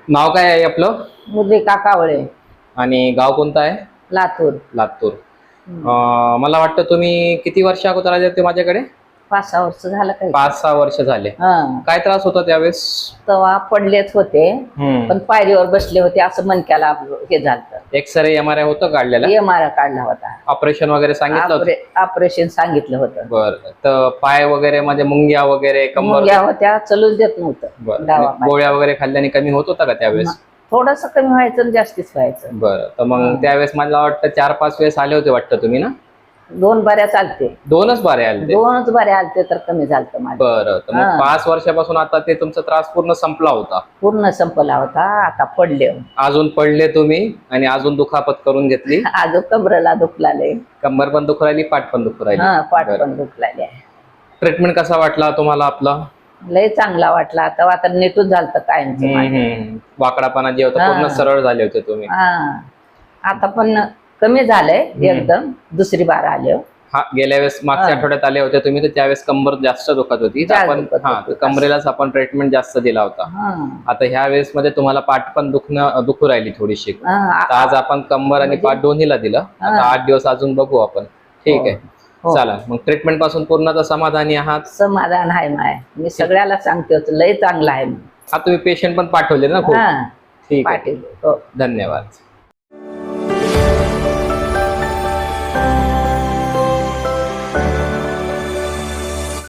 नाव काय आहे आपलं? मुद्रिका कावळे, आणि गाव कोणतं आहे? लातूर. लातूर. मला वाटतं तुम्ही किती वर्ष अगोदर आले होते माझ्याकडे? 5-6 वर्ष झालं काही. 5-6 वर्ष झाले. हा, काय त्रास होता त्यावेळेस? तेव्हा पडलेच होते, पण पायरीवर बसले होते, असं मणक्याला हे झालं. एक्सरे MRI होतं काढलेला? MRI काढला होता. ऑपरेशन वगैरे सांगितलं होतं? ऑपरेशन सांगितलं होतं. बरं. तर पाय वगैरे म्हणजे मुंग्या वगैरे कंबर मुंग्या होत्या, चलूच देत नव्हतं. बरं. गोळ्या वगैरे खाल्ल्याने कमी होत होता का त्यावेळेस? थोडस कमी व्हायचं आणि जास्तीच व्हायचं. बरं. तर मग त्यावेळेस मला वाटतं 4-5 वेळेस आले होते वाटतं तुम्ही ना? 2 बऱ्या चालते. 2च बारे आले ते? 2च बऱ्या आलते तर कमी झालं माझं. बरं. तर मग 5 वर्षापासून आता ते तुमचा त्रास पूर्ण संपला होता? पूर्ण संपला होता. आता पडले. अजून पडले तुम्ही आणि अजून दुखापत करून घेतली? अजून कमरेला दुखलाले. कंबर पण दुखू राहिली, पाठ पण दुखू राहिली? हा, पाठ पण दुखलाले. ट्रीटमेंट कसा वाटला तुम्हाला आपला? लय चांगला वाटला. आता नीटून झालं कायमचं. वाकडापणा जे होता पूर्ण सरळ झाले होते तुम्ही? हा, आता पण कमी झालंय एकदम. दुसरी बार आले. हा, गेल्या वेळेस मागच्या आठवड्यात आले होते तुम्ही, तर त्यावेळेस कंबर जास्त दुखत होती. आपण कमरेलाच आपण ट्रीटमेंट जास्त दिला होता. आता ह्या वेळेस मध्ये तुम्हाला पाठ पण दुखू राहिली थोडीशी. आज आपण कंबर आणि पाठ दोन्हीला दिलं. आता 8 दिवस अजून बघू आपण. ठीक आहे, चला. मग ट्रीटमेंट पासून पूर्ण समाधानी आहात? समाधान आहे माय. मी सगळ्याला सांगते लय चांगला आहे. हा, तुम्ही पेशंट पण पाठवले ना खूप? हा, ठीक आहे, पाठवले. धन्यवाद.